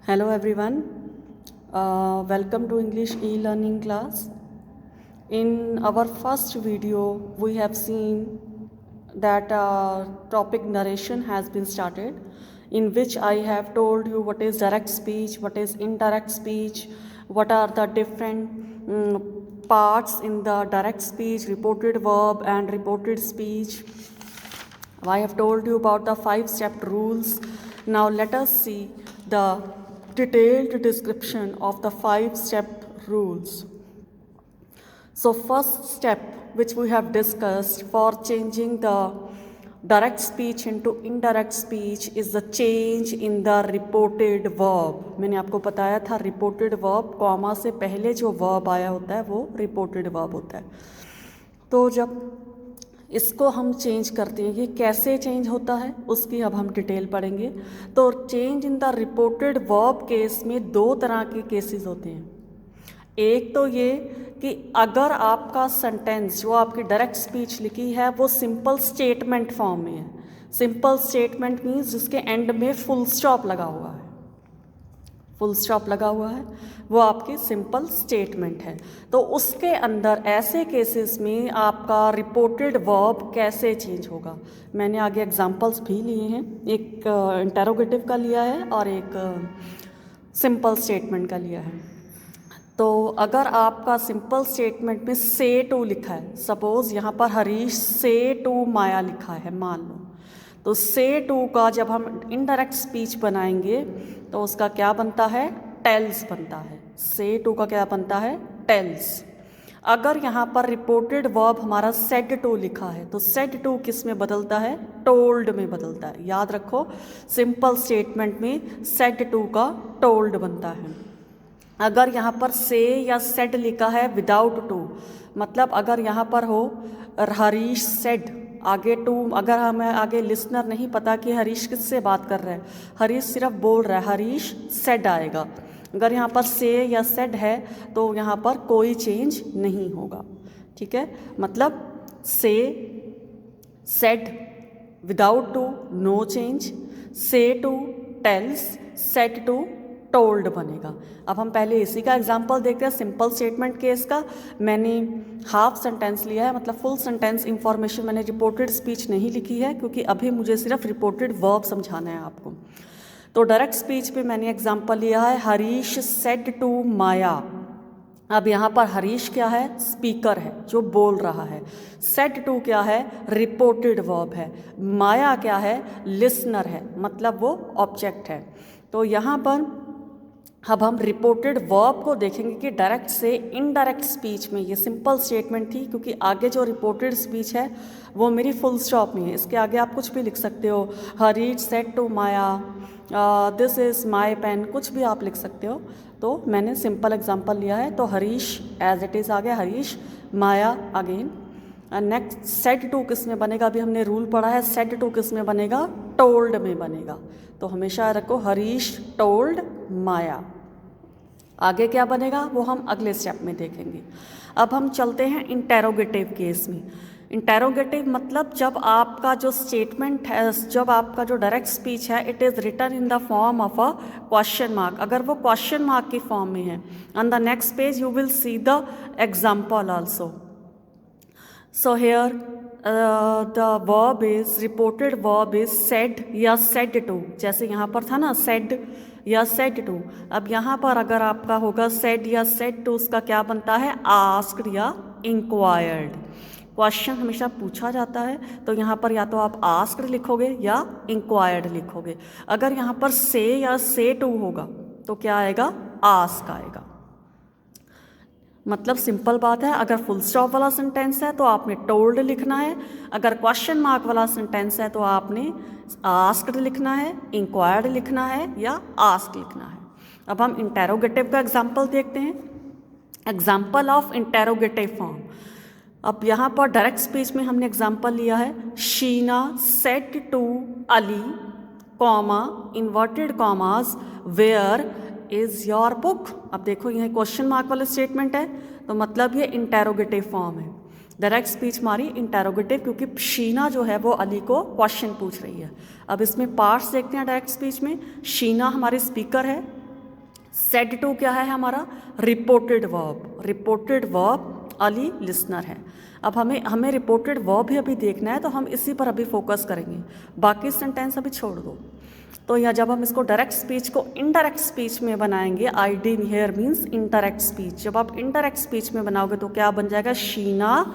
Hello everyone, welcome to English e-learning class. In our first video, we have seen that topic narration has been started, in which I have told you what is direct speech, what is indirect speech, what are the different parts in the direct speech, reported verb and reported speech. I have told you about the 5-step rules. Now let us see the detailed description of the 5-step rules. So first step which we have discussed for changing the direct speech into indirect speech is the change in the reported verb. मैंने आपको बताया था reported verb comma से पहले जो verb आया होता है वो reported verb होता है. तो जब इसको हम चेंज करते हैं, ये कैसे चेंज होता है उसकी अब हम डिटेल पढ़ेंगे. तो change in the reported verb case में दो तरह के केसेस होते हैं. एक तो ये कि अगर आपका सेंटेंस जो आपकी डायरेक्ट स्पीच लिखी है वो सिंपल स्टेटमेंट फॉर्म में है. सिंपल स्टेटमेंट मीन्स जिसके एंड में फुल स्टॉप लगा हुआ है, फुल स्टॉप लगा हुआ है, वो आपकी सिंपल स्टेटमेंट है. तो उसके अंदर ऐसे केसेस में आपका रिपोर्टेड वर्ब कैसे चेंज होगा, मैंने आगे एग्जांपल्स भी लिए हैं. एक इंटरोगेटिव का लिया है और एक सिंपल स्टेटमेंट का लिया है. तो अगर आपका सिंपल स्टेटमेंट में से टू लिखा है, सपोज यहाँ पर हरीश से टू माया लिखा है मान लो, तो से टू का जब हम इनडायरेक्ट स्पीच बनाएंगे तो उसका क्या बनता है, टेल्स बनता है. से टू का क्या बनता है, टेल्स. अगर यहाँ पर रिपोर्टेड वर्ब हमारा सेड टू लिखा है तो सेड टू किस में बदलता है, टोल्ड में बदलता है. याद रखो सिंपल स्टेटमेंट में सेड टू का टोल्ड बनता है. अगर यहाँ पर से या सेड लिखा है विदाउट टू, मतलब अगर यहाँ पर हो हरीश सेड आगे टू, अगर हमें आगे लिसनर नहीं पता कि हरीश किससे बात कर रहा है, हरीश सिर्फ बोल रहा है, हरीश सेड आएगा. अगर यहाँ पर से या सेड है तो यहाँ पर कोई चेंज नहीं होगा. ठीक है, मतलब से said without to no change, say to tells, said to told बनेगा. अब हम पहले इसी का एग्जांपल देखते हैं सिंपल स्टेटमेंट केस का. मैंने हाफ सेंटेंस लिया है, मतलब फुल सेंटेंस इंफॉर्मेशन मैंने रिपोर्टेड स्पीच नहीं लिखी है क्योंकि अभी मुझे सिर्फ रिपोर्टेड वर्ब समझाना है आपको. तो डायरेक्ट स्पीच पे मैंने एग्जांपल लिया है हरीश सेड टू माया. अब यहाँ पर हरीश क्या है, स्पीकर है जो बोल रहा है. सेड टू क्या है, रिपोर्टेड वर्ब है. माया क्या है, लिसनर है, मतलब वो ऑब्जेक्ट है. तो यहाँ पर अब हम रिपोर्टेड वर्ब को देखेंगे कि डायरेक्ट से इनडायरेक्ट स्पीच में ये सिंपल स्टेटमेंट थी क्योंकि आगे जो रिपोर्टेड स्पीच है वो मेरी फुल स्टॉप में है. इसके आगे आप कुछ भी लिख सकते हो, Harish said to Maya, this is my pen, कुछ भी आप लिख सकते हो. तो मैंने सिंपल एग्जांपल लिया है. तो हरीश एज इट इज़ आ गया हरीश, माया अगेन. नेक्स्ट सेड टू किस में बनेगा, अभी हमने रूल पढ़ा है, सेड टू किस में बनेगा, टोल्ड में बनेगा. तो हमेशा रखो हरीश टोल्ड माया. आगे क्या बनेगा वो हम अगले स्टेप में देखेंगे. अब हम चलते हैं इंटेरोगेटिव केस में. इंटेरोगेटिव मतलब जब आपका जो स्टेटमेंट है, जब आपका जो डायरेक्ट स्पीच है, it is written in the form of a question mark. अगर वो क्वेश्चन मार्क की फॉर्म में है, on the next page you will see the example also. So here the verb is, reported verb is said या said to. जैसे यहाँ पर था ना said या said to, अब यहाँ पर अगर आपका होगा said या said to, उसका क्या बनता है, asked या inquired. क्वेश्चन हमेशा पूछा जाता है तो यहाँ पर या तो आप asked लिखोगे या inquired लिखोगे. अगर यहाँ पर say या say to होगा तो क्या आएगा, ask आएगा. मतलब सिंपल बात है, अगर फुल स्टॉप वाला सेंटेंस है तो आपने टोल्ड लिखना है, अगर क्वेश्चन मार्क वाला सेंटेंस है तो आपने आस्क्ड लिखना है, इंक्वायर्ड लिखना है या आस्क लिखना है. अब हम इंटेरोगेटिव का एग्जांपल देखते हैं. Example of interrogative form. अब यहाँ पर डायरेक्ट स्पीच में हमने एग्जांपल लिया है, Sheena said to Ali comma inverted commas where is your book. अब देखो यह क्वेश्चन मार्क वाला स्टेटमेंट है तो मतलब ये इंटेरोगेटिव फॉर्म है. डायरेक्ट स्पीच हमारी इंटेरोगेटिव क्योंकि शीना जो है वो अली को क्वेश्चन पूछ रही है. अब इसमें पार्ट्स देखते हैं डायरेक्ट स्पीच में. शीना हमारी स्पीकर है, सेड टू क्या है हमारा? Reported verb. Reported verb Ali listener है। अब हमें रिपोर्टेड वर्ब भी अभी देखना है, तो हम इसी पर अभी फोकस करेंगे, बाकी सेंटेंस अभी छोड़ दो। तो या जब हम इसको डायरेक्ट स्पीच को इनडायरेक्ट स्पीच में बनाएंगे, I D here means indirect speech. जब आप इनडायरेक्ट स्पीच में बनाओगे तो क्या बन जाएगा? शीना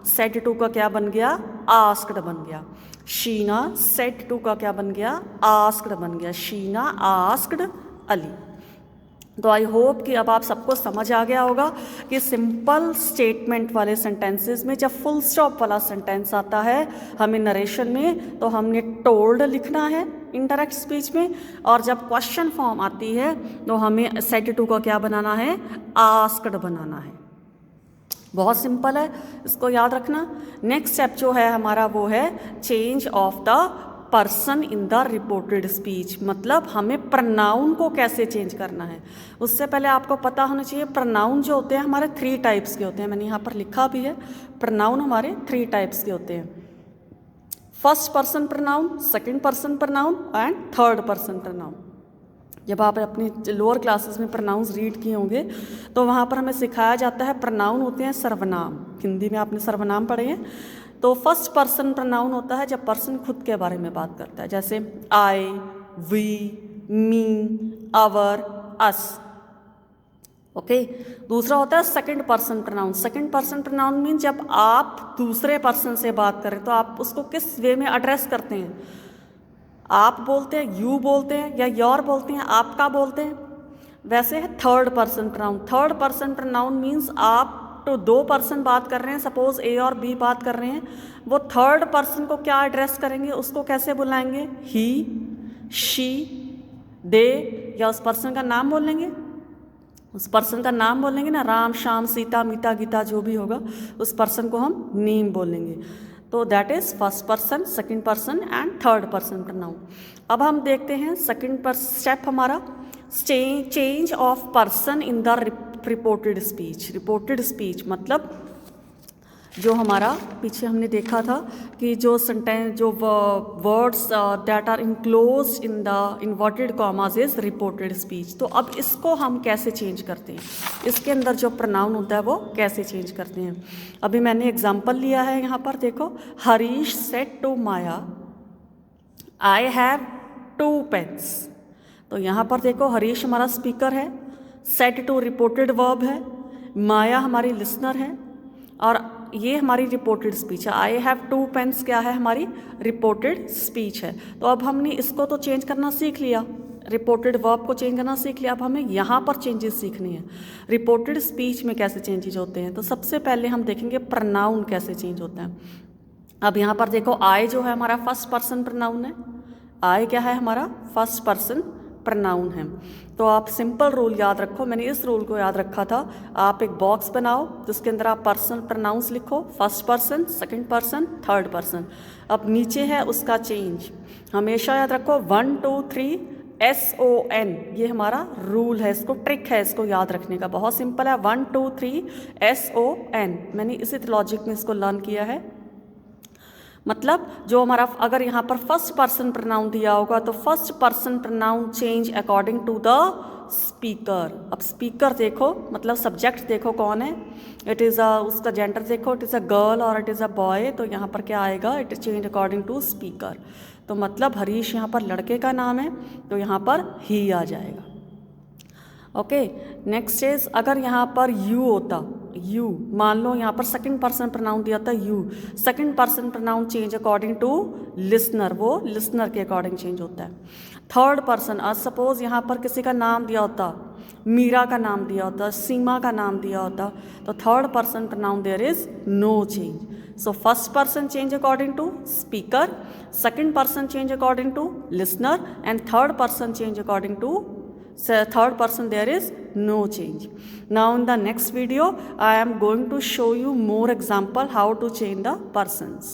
सेड टू का क्या बन गया? आस्क्ड बन गया। शीना सेड टू का क्या बन गया? आस्क्ड बन गया। शीना आस्क्ड अली। तो आई होप कि अब आप सबको समझ आ गया होगा कि सिंपल स्टेटमेंट वाले सेंटेंसेस में जब फुल स्टॉप वाला सेंटेंस आता है हमें नरेशन में, तो हमने टोल्ड लिखना है इनडायरेक्ट स्पीच में, और जब क्वेश्चन फॉर्म आती है तो हमें सेड टू का क्या बनाना है? आस्क्ड बनाना है। बहुत सिंपल है, इसको याद रखना। नेक्स्ट स्टेप जो है हमारा वो है change of the person in the reported speech. मतलब हमें प्रनाउन को कैसे चेंज करना है। उससे पहले आपको पता होना चाहिए प्रनाउन जो होते हैं हमारे 3 टाइप्स के होते हैं। मैंने यहाँ पर लिखा भी है, प्रनाउन हमारे 3 टाइप्स के होते हैं। First person pronoun, second person pronoun and third person pronoun. जब आप अपनी लोअर क्लासेस में प्रनाउंस रीड किए होंगे तो वहाँ पर हमें सिखाया जाता है प्रनाउन होते हैं सर्वनाम। हिंदी में आपने सर्वनाम पढ़े हैं। तो फर्स्ट पर्सन प्रनाउन होता है जब पर्सन खुद के बारे में बात करता है, जैसे I, we, me, our, us. Okay. दूसरा होता है second person pronoun. Second person pronoun mean जब आप दूसरे पर्सन से बात करें तो आप उसको किस वे में एड्रेस करते हैं? आप बोलते हैं, यू बोलते हैं, या योर बोलते हैं, आपका बोलते हैं। वैसे है third person pronoun. Third person pronoun means आप तो 2 पर्सन बात कर रहे हैं, सपोज ए और बी बात कर रहे हैं, वो थर्ड पर्सन को क्या एड्रेस करेंगे? उसको कैसे बुलाएंगे? ही, शी, दे, या उस पर्सन का नाम बोल लेंगे। उस पर्सन का नाम बोलेंगे ना, राम, श्याम, सीता, मीता, गीता, जो भी होगा उस पर्सन को हम नेम बोलेंगे। तो that is first person, second person and third person pronoun. अब हम देखते हैं सेकंड स्टेप हमारा change of person in the reported speech. Reported speech मतलब जो हमारा पीछे हमने देखा था कि जो सेंटेंस, जो words that are enclosed in the inverted commas is reported speech. तो अब इसको हम कैसे चेंज करते हैं? इसके अंदर जो प्रनाउन होता है वो कैसे चेंज करते हैं? अभी मैंने एग्जांपल लिया है यहाँ पर, देखो। Harish said to Maya I have 2 pens. तो यहाँ पर देखो हरीश हमारा स्पीकर है, सेड टू रिपोर्टेड वर्ब है, माया हमारी लिसनर है, और ये हमारी रिपोर्टेड स्पीच है। आई हैव 2 पेन्स क्या है? हमारी रिपोर्टेड स्पीच है। तो अब हमने इसको तो चेंज करना सीख लिया, रिपोर्टेड वर्ब को चेंज करना सीख लिया। अब हमें यहाँ पर चेंजेस सीखनी है, रिपोर्टेड स्पीच में कैसे चेंजेस होते हैं। तो सबसे पहले हम देखेंगे प्रनाउन कैसे चेंज होता है। अब यहाँ पर देखो आई जो है हमारा फर्स्ट पर्सन प्रनाउन है। आई क्या है? हमारा फर्स्ट पर्सन प्रनाउन है। तो आप सिंपल रूल याद रखो, मैंने इस रूल को याद रखा था। आप एक बॉक्स बनाओ जिसके अंदर आप पर्सन प्रनाउंस लिखो, first person, second person, third person. अब नीचे है उसका चेंज, हमेशा याद रखो 1 2 3 SON। ये हमारा रूल है, इसको ट्रिक है इसको याद रखने का, बहुत सिंपल है। 1 2 3 SON। मैंने इसी लॉजिक में इसको लर्न किया है। मतलब जो हमारा अगर यहाँ पर फर्स्ट पर्सन प्रनाउन दिया होगा तो first person pronoun change according to the speaker. अब स्पीकर देखो, मतलब सब्जेक्ट देखो कौन है, इट इज़ उसका जेंडर देखो, इट इज़ अ गर्ल और इट इज़ अ बॉय। तो यहाँ पर क्या आएगा? It is change according to speaker. तो मतलब हरीश यहाँ पर लड़के का नाम है तो यहाँ पर ही आ जाएगा। ओके। नेक्स्ट इज अगर यहाँ पर यू होता, यू मान लो यहाँ पर सेकंड पर्सन प्रनाउन दिया था you, second person pronoun change according to listener, वो लिसनर के अकॉर्डिंग चेंज होता है। थर्ड पर्सन, आज सपोज यहाँ पर किसी का नाम दिया होता, मीरा का नाम दिया होता, सीमा का नाम दिया होता, तो third person pronoun there is no change. So first person change according to speaker, second person change according to listener and third person change according to third person there is no change. Now in the next video I am going to show you more example how to change the persons.